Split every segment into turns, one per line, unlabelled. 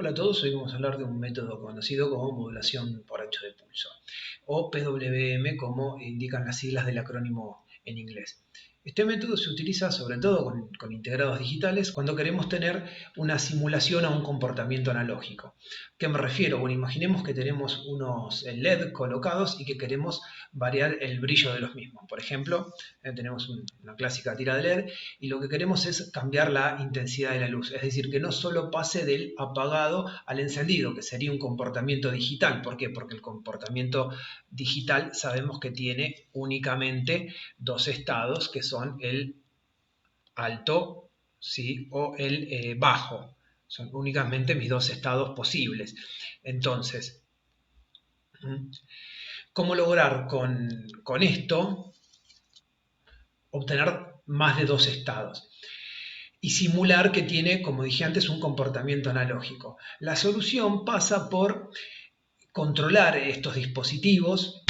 Hola a todos, hoy vamos a hablar de un método conocido como modulación por ancho de pulso, o PWM como indican las siglas del acrónimo en inglés. Este método se utiliza sobre todo con integrados digitales cuando queremos tener una simulación a un comportamiento analógico. ¿A qué me refiero? Bueno, imaginemos que tenemos unos LED colocados y que queremos variar el brillo de los mismos. Por ejemplo, tenemos una clásica tira de LED y lo que queremos es cambiar la intensidad de la luz, es decir, que no solo pase del apagado al encendido, que sería un comportamiento digital. ¿Por qué? Porque el comportamiento digital sabemos que tiene únicamente dos estados, que son el alto, ¿sí?, o el bajo. Son únicamente mis dos estados posibles. Entonces, ¿cómo lograr con esto obtener más de dos estados? Y simular que tiene, como dije antes, un comportamiento analógico. La solución pasa por controlar estos dispositivos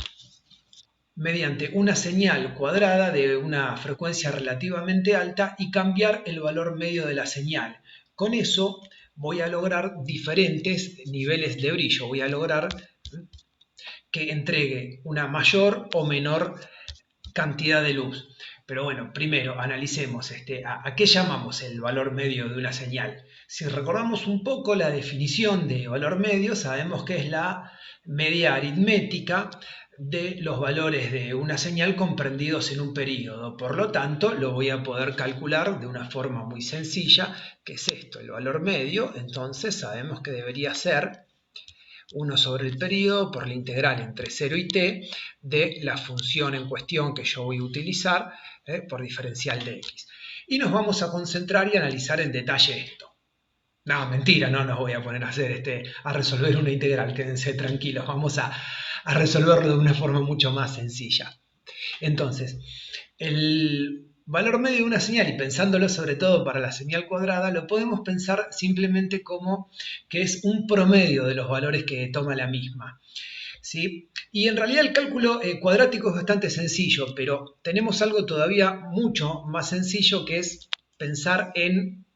mediante una señal cuadrada de una frecuencia relativamente alta y cambiar el valor medio de la señal. Con eso voy a lograr diferentes niveles de brillo. Voy a lograr que entregue una mayor o menor cantidad de luz. Pero bueno, primero analicemos ¿a qué llamamos el valor medio de una señal? Si recordamos un poco la definición de valor medio, sabemos que es la media aritmética de los valores de una señal comprendidos en un periodo. Por lo tanto, lo voy a poder calcular de una forma muy sencilla, que es esto, el valor medio. Entonces sabemos que debería ser 1 sobre el periodo por la integral entre 0 y t de la función en cuestión que yo voy a utilizar por diferencial de x. Y nos vamos a concentrar y analizar en detalle esto. No, mentira, no nos voy a poner a hacer a resolver una integral, quédense tranquilos, vamos a resolverlo de una forma mucho más sencilla. Entonces, el valor medio de una señal, y pensándolo sobre todo para la señal cuadrada, lo podemos pensar simplemente como que es un promedio de los valores que toma la misma, ¿sí? Y en realidad el cálculo cuadrático es bastante sencillo, pero tenemos algo todavía mucho más sencillo, que es pensar en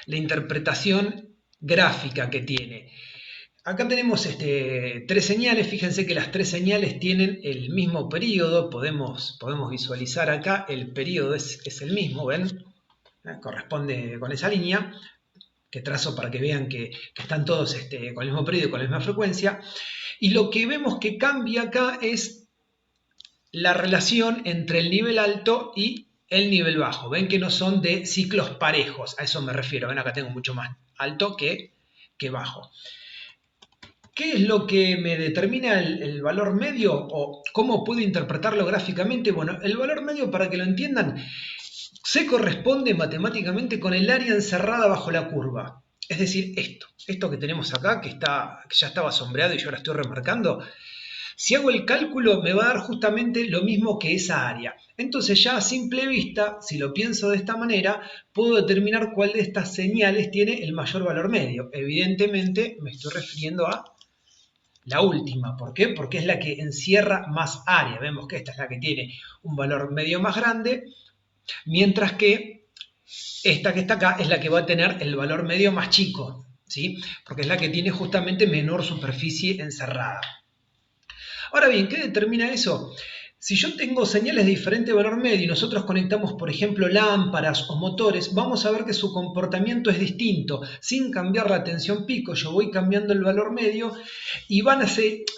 la interpretación gráfica que tiene. Acá tenemos tres señales. Fíjense que las tres señales tienen el mismo periodo. Podemos visualizar acá, el periodo es el mismo, ¿ven? Corresponde con esa línea que trazo para que vean que están todos con el mismo periodo y con la misma frecuencia. Y lo que vemos que cambia acá es la relación entre el nivel alto y el nivel bajo. Ven que no son de ciclos parejos, a eso me refiero. Ven, acá tengo mucho más alto que bajo. ¿Qué es lo que me determina el valor medio o cómo puedo interpretarlo gráficamente? Bueno, el valor medio, para que lo entiendan, se corresponde matemáticamente con el área encerrada bajo la curva. Es decir, esto que tenemos acá, que ya estaba sombreado y yo ahora estoy remarcando, si hago el cálculo me va a dar justamente lo mismo que esa área. Entonces ya a simple vista, si lo pienso de esta manera, puedo determinar cuál de estas señales tiene el mayor valor medio. Evidentemente me estoy refiriendo a la última. ¿Por qué? Porque es la que encierra más área. Vemos que esta es la que tiene un valor medio más grande, mientras que esta que está acá es la que va a tener el valor medio más chico, ¿sí? Porque es la que tiene justamente menor superficie encerrada. Ahora bien, ¿qué determina eso? Si yo tengo señales de diferente valor medio y nosotros conectamos, por ejemplo, lámparas o motores, vamos a ver que su comportamiento es distinto. Sin cambiar la tensión pico, yo voy cambiando el valor medio y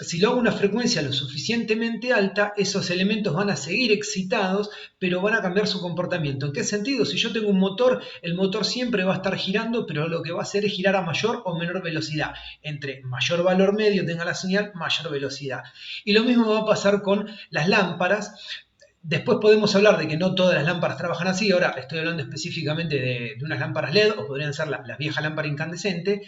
si lo hago a una frecuencia lo suficientemente alta, esos elementos van a seguir excitados, pero van a cambiar su comportamiento. ¿En qué sentido? Si yo tengo un motor, el motor siempre va a estar girando, pero lo que va a hacer es girar a mayor o menor velocidad. Entre mayor valor medio tenga la señal, mayor velocidad. Y lo mismo va a pasar con las lámparas. Después podemos hablar de que no todas las lámparas trabajan así. Ahora estoy hablando específicamente de unas lámparas LED, o podrían ser las viejas lámparas incandescentes.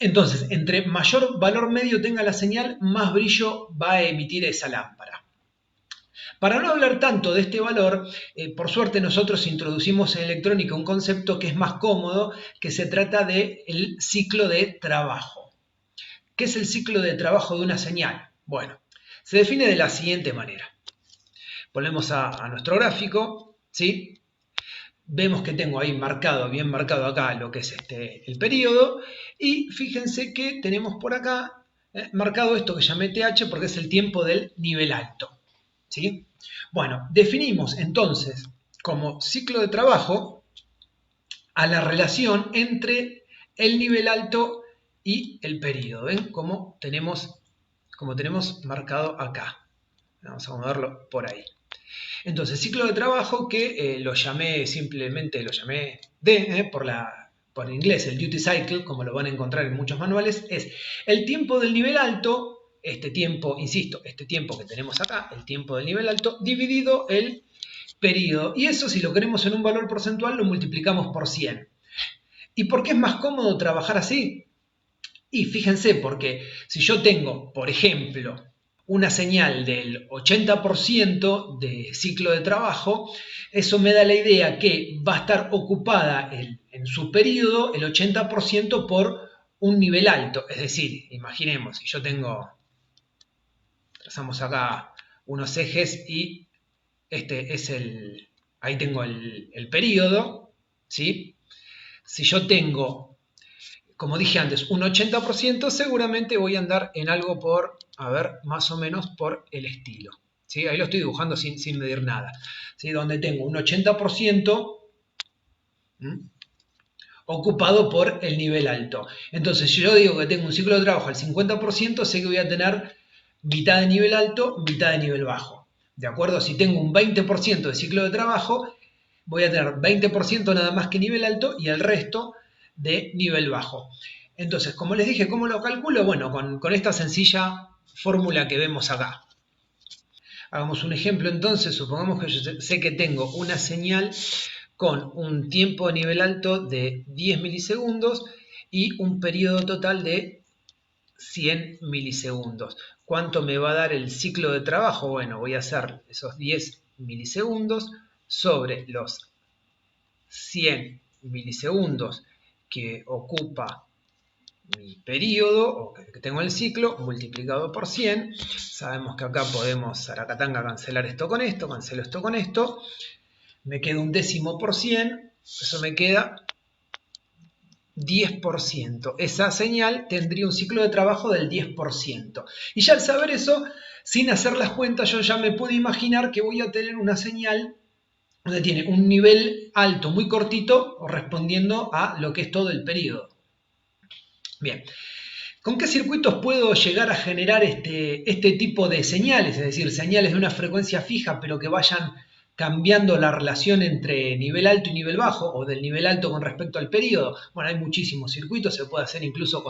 Entonces, entre mayor valor medio tenga la señal, más brillo va a emitir esa lámpara. Para no hablar tanto de este valor, por suerte nosotros introducimos en electrónica un concepto que es más cómodo, que se trata del ciclo de trabajo. ¿Qué es el ciclo de trabajo de una señal? Bueno, se define de la siguiente manera. Volvemos a nuestro gráfico, ¿sí? Vemos que tengo ahí marcado, bien marcado acá lo que es el periodo. Y fíjense que tenemos por acá marcado esto que llamé TH porque es el tiempo del nivel alto. ¿Sí? Bueno, definimos entonces como ciclo de trabajo a la relación entre el nivel alto y el periodo. ¿Ven? Como tenemos marcado acá. Vamos a moverlo por ahí. Entonces, ciclo de trabajo que lo llamé D, por inglés, el duty cycle, como lo van a encontrar en muchos manuales, es el tiempo del nivel alto, este tiempo, insisto, este tiempo que tenemos acá, el tiempo del nivel alto, dividido el periodo. Y eso, si lo queremos en un valor porcentual, lo multiplicamos por 100. ¿Y por qué es más cómodo trabajar así? Y fíjense, porque si yo tengo, por ejemplo, una señal del 80% de ciclo de trabajo, eso me da la idea que va a estar ocupada en su periodo el 80% por un nivel alto. Es decir, imaginemos, si yo trazamos acá unos ejes y este es ahí tengo el periodo, ¿sí? Si yo tengo, como dije antes, un 80%, seguramente voy a andar en algo por, a ver, más o menos por el estilo. ¿Sí? Ahí lo estoy dibujando sin medir nada. ¿Sí? Donde tengo un 80% ocupado por el nivel alto. Entonces, si yo digo que tengo un ciclo de trabajo al 50%, sé que voy a tener mitad de nivel alto, mitad de nivel bajo. ¿De acuerdo? Si tengo un 20% de ciclo de trabajo, voy a tener 20% nada más que nivel alto y el resto de nivel bajo. Entonces, como les dije, ¿cómo lo calculo? Bueno, con esta sencilla fórmula que vemos acá. Hagamos un ejemplo entonces, supongamos que yo sé que tengo una señal con un tiempo de nivel alto de 10 milisegundos y un periodo total de 100 milisegundos. ¿Cuánto me va a dar el ciclo de trabajo? Bueno, voy a hacer esos 10 milisegundos sobre los 100 milisegundos que ocupa mi periodo o que tengo el ciclo multiplicado por 100. Sabemos que acá podemos zaracatanga cancelar esto con esto, cancelo esto con esto. Me queda un décimo por 100, eso me queda 10%. Esa señal tendría un ciclo de trabajo del 10%. Y ya al saber eso, sin hacer las cuentas, yo ya me puedo imaginar que voy a tener una señal donde tiene un nivel alto muy cortito respondiendo a lo que es todo el periodo. Bien, ¿con qué circuitos puedo llegar a generar este tipo de señales? Es decir, señales de una frecuencia fija, pero que vayan cambiando la relación entre nivel alto y nivel bajo, o del nivel alto con respecto al periodo. Bueno, hay muchísimos circuitos, se puede hacer incluso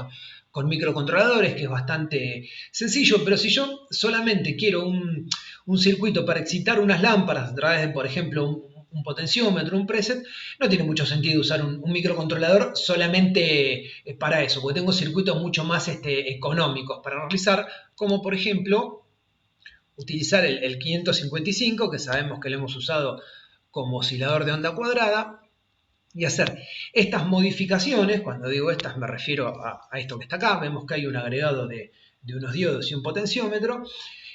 con microcontroladores, que es bastante sencillo, pero si yo solamente quiero un circuito para excitar unas lámparas a través de, por ejemplo, un potenciómetro, un preset, no tiene mucho sentido usar un microcontrolador solamente para eso, porque tengo circuitos mucho más económicos para realizar, como por ejemplo utilizar el 555, que sabemos que lo hemos usado como oscilador de onda cuadrada, y hacer estas modificaciones. Cuando digo estas me refiero a esto que está acá. Vemos que hay un agregado de unos diodos y un potenciómetro.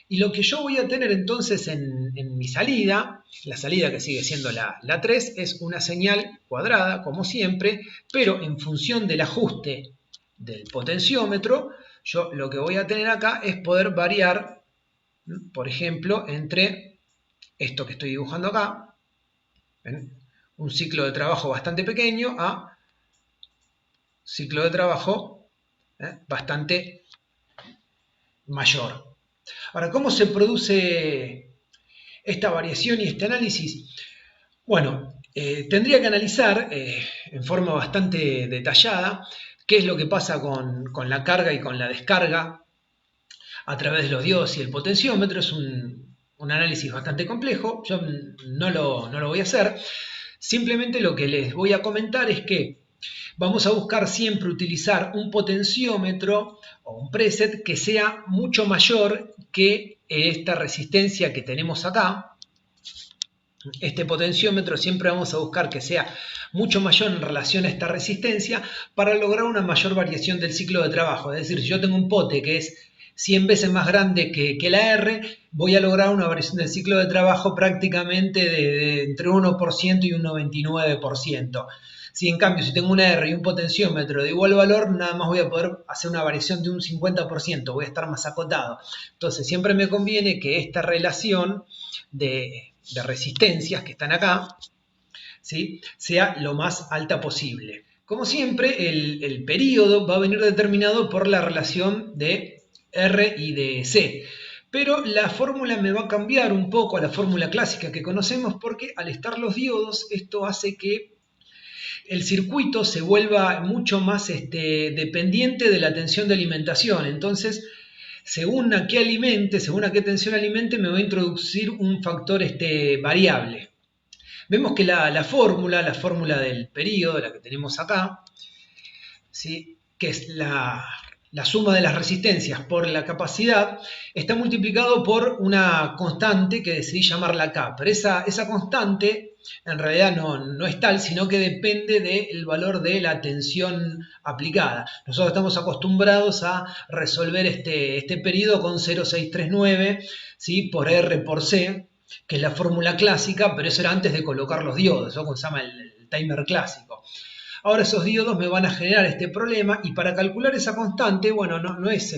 Y lo que yo voy a tener entonces en mi salida, la salida que sigue siendo la 3, es una señal cuadrada, como siempre, pero en función del ajuste del potenciómetro, yo lo que voy a tener acá es poder variar, por ejemplo, entre esto que estoy dibujando acá, ¿ven? Un ciclo de trabajo bastante pequeño a ciclo de trabajo bastante mayor. Ahora, ¿cómo se produce esta variación y este análisis? Bueno, tendría que analizar en forma bastante detallada qué es lo que pasa con la carga y con la descarga a través de los diodos y el potenciómetro. Es un análisis bastante complejo, yo no lo voy a hacer. Simplemente lo que les voy a comentar es que vamos a buscar siempre utilizar un potenciómetro o un preset que sea mucho mayor que esta resistencia que tenemos acá. Este potenciómetro siempre vamos a buscar que sea mucho mayor en relación a esta resistencia para lograr una mayor variación del ciclo de trabajo. Es decir, si yo tengo un pote que es 100 veces más grande que la R, voy a lograr una variación del ciclo de trabajo prácticamente de entre 1% y un 99%. Si en cambio, si tengo una R y un potenciómetro de igual valor, nada más voy a poder hacer una variación de un 50%, voy a estar más acotado. Entonces, siempre me conviene que esta relación de resistencias que están acá, ¿sí?, sea lo más alta posible. Como siempre, el periodo va a venir determinado por la relación de R y de C. Pero la fórmula me va a cambiar un poco a la fórmula clásica que conocemos, porque al estar los diodos, esto hace que el circuito se vuelva mucho más dependiente de la tensión de alimentación. Entonces, según a qué alimente, según a qué tensión alimente, me va a introducir un factor variable. Vemos que la fórmula del periodo, la que tenemos acá, ¿sí?, que es la suma de las resistencias por la capacidad, está multiplicado por una constante que decidí llamarla K. Pero esa constante en realidad no es tal, sino que depende del valor de la tensión aplicada. Nosotros estamos acostumbrados a resolver este periodo con 0,639, ¿sí?, por R por C, que es la fórmula clásica, pero eso era antes de colocar los diodos, ¿no?, como se llama el timer clásico. Ahora esos diodos me van a generar este problema, y para calcular esa constante, bueno, no es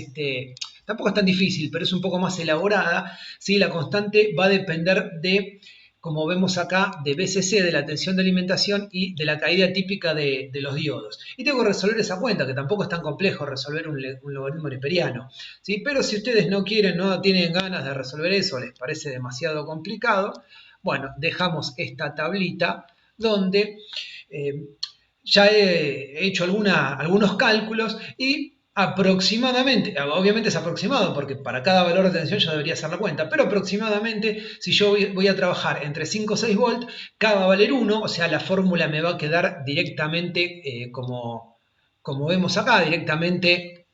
tampoco es tan difícil, pero es un poco más elaborada, ¿sí? La constante va a depender de, como vemos acá, de BCC, de la tensión de alimentación, y de la caída típica de los diodos. Y tengo que resolver esa cuenta, que tampoco es tan complejo resolver un logaritmo neperiano, ¿sí? Pero si ustedes no quieren, no tienen ganas de resolver eso, les parece demasiado complicado, bueno, dejamos esta tablita donde ya he hecho algunos cálculos, y aproximadamente, obviamente es aproximado porque para cada valor de tensión yo debería hacer la cuenta, pero aproximadamente, si yo voy a trabajar entre 5 o 6 volts, K va a valer 1, o sea, la fórmula me va a quedar directamente como vemos acá, directamente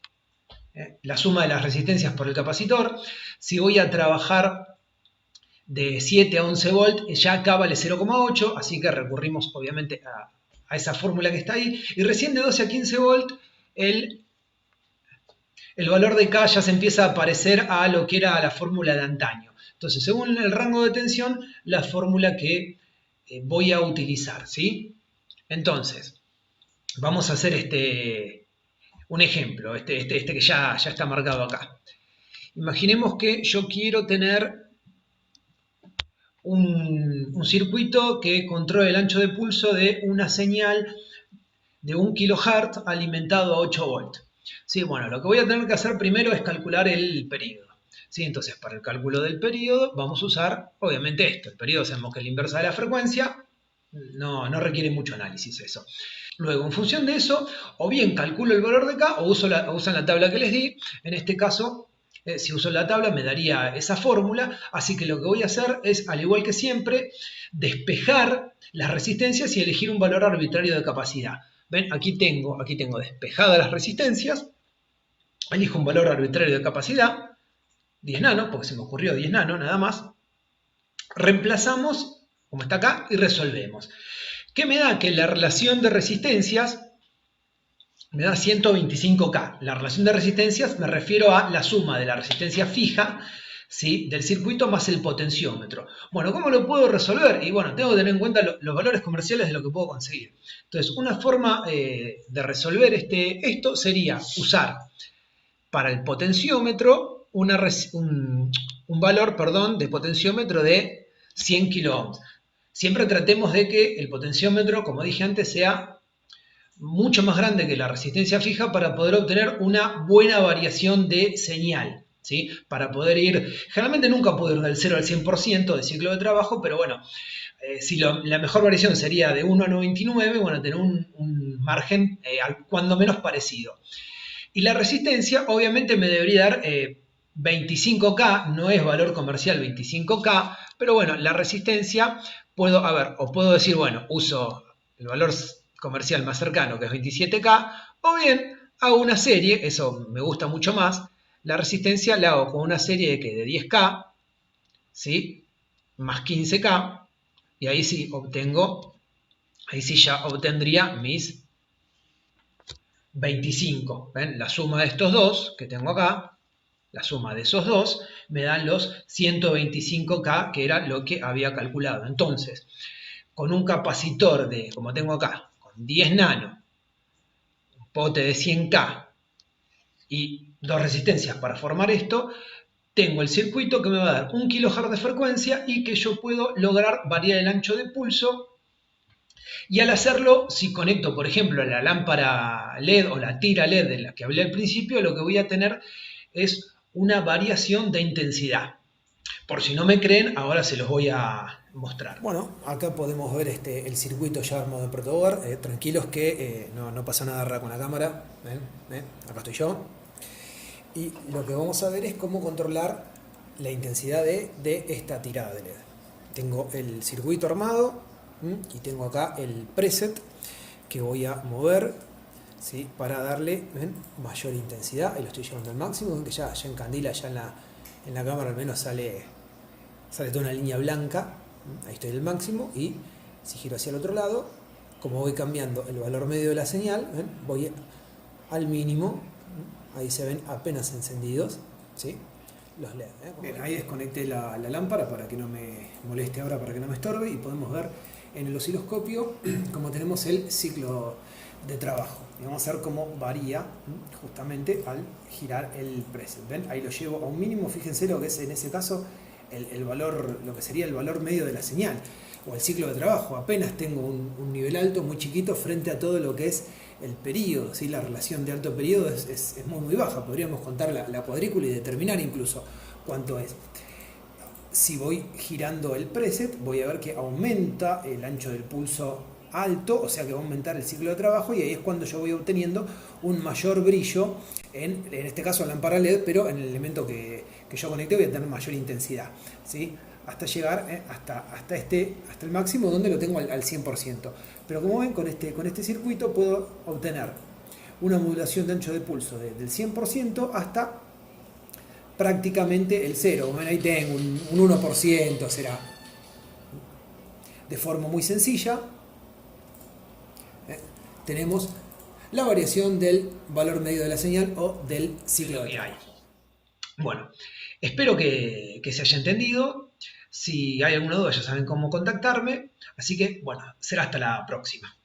la suma de las resistencias por el capacitor. Si voy a trabajar de 7 a 11 volts, ya acá vale 0,8, así que recurrimos obviamente a esa fórmula que está ahí. Y recién de 12 a 15 volts, el valor de K ya se empieza a parecer a lo que era la fórmula de antaño. Entonces, según el rango de tensión, la fórmula que voy a utilizar, ¿sí? Entonces, vamos a hacer un ejemplo, que ya está marcado acá. Imaginemos que yo quiero tener un circuito que controle el ancho de pulso de una señal de 1 kHz alimentado a 8 volts. Sí, bueno, lo que voy a tener que hacer primero es calcular el periodo. Sí, entonces, para el cálculo del periodo vamos a usar, obviamente, esto. El periodo sabemos que es la inversa de la frecuencia, no requiere mucho análisis eso. Luego, en función de eso, o bien calculo el valor de K o usan la tabla que les di. En este caso, si uso la tabla me daría esa fórmula, así que lo que voy a hacer es, al igual que siempre, despejar las resistencias y elegir un valor arbitrario de capacidad. ¿Ven? Aquí tengo despejadas las resistencias, elijo un valor arbitrario de capacidad, 10 nano, porque se me ocurrió 10 nano nada más, reemplazamos, como está acá, y resolvemos. ¿Qué me da? Que la relación de resistencias me da 125K. La relación de resistencias me refiero a la suma de la resistencia fija, ¿sí?, del circuito más el potenciómetro. Bueno, ¿cómo lo puedo resolver? Y bueno, tengo que tener en cuenta los valores comerciales de lo que puedo conseguir. Entonces, una forma de resolver esto sería usar para el potenciómetro un valor, de potenciómetro de 100 kiloohms. Siempre tratemos de que el potenciómetro, como dije antes, sea mucho más grande que la resistencia fija para poder obtener una buena variación de señal, ¿sí? Para poder ir, generalmente nunca puedo ir del 0 al 100% de ciclo de trabajo, pero bueno, si la mejor variación sería de 1 a 99, bueno, tener un margen cuando menos parecido. Y la resistencia obviamente me debería dar 25K, no es valor comercial 25K, pero bueno, la resistencia puedo decir, bueno, uso el valor comercial más cercano, que es 27K, o bien hago una serie, eso me gusta mucho más, la resistencia la hago con una serie de 10K, ¿sí?, más 15K, y ahí sí ya obtendría mis 25, ¿ven? La suma de estos dos que tengo acá, La suma de esos dos me dan los 125K, que era lo que había calculado. Entonces, con un capacitor de, como tengo acá, con 10 nano, un pote de 100K y dos resistencias para formar esto, tengo el circuito que me va a dar 1 kHz de frecuencia y que yo puedo lograr variar el ancho de pulso. Y al hacerlo, si conecto, por ejemplo, la lámpara LED o la tira LED de la que hablé al principio, lo que voy a tener es una variación de intensidad. Por si no me creen, ahora se los voy a mostrar.
Bueno, acá podemos ver el circuito ya armado en protoboard. Tranquilos que no pasa nada raro con la cámara. ¿Ven? ¿Ven? Acá estoy yo. Y lo que vamos a ver es cómo controlar la intensidad de esta tirada de LED. Tengo el circuito armado y tengo acá el preset que voy a mover, ¿sí? Para darle, ¿ven?, mayor intensidad. Ahí lo estoy llevando al máximo, que ya encandila, ya en la cámara al menos sale toda una línea blanca. Ahí estoy en el máximo, y si giro hacia el otro lado, como voy cambiando el valor medio de la señal, ¿ven?, voy al mínimo. Ahí se ven apenas encendidos, ¿sí?, los LED. Bien, ahí desconecté la lámpara para que no me moleste ahora, para que no me estorbe, y podemos ver en el osciloscopio como tenemos el ciclo de trabajo. Y vamos a ver cómo varía justamente al girar el preset. ¿Ven? Ahí lo llevo a un mínimo. Fíjense lo que es en ese caso el valor, lo que sería el valor medio de la señal o el ciclo de trabajo. Apenas tengo un nivel alto muy chiquito frente a todo lo que es el periodo, ¿sí? La relación de alto periodo es muy baja. Podríamos contar la cuadrícula y determinar incluso cuánto es. Si voy girando el preset, voy a ver que aumenta el ancho del pulso alto, o sea que va a aumentar el ciclo de trabajo, y ahí es cuando yo voy obteniendo un mayor brillo, en este caso lámpara LED, pero en el elemento que yo conecté voy a tener mayor intensidad, ¿sí?, hasta llegar hasta el máximo, donde lo tengo al 100%. Pero como ven, con este circuito puedo obtener una modulación de ancho de pulso del 100% hasta prácticamente el 0. Bueno, ahí tengo un 1%, será. De forma muy sencilla, tenemos la variación del valor medio de la señal o del ciclo de trabajo.
Bueno, espero que se haya entendido. Si hay alguna duda, ya saben cómo contactarme. Así que, bueno, será hasta la próxima.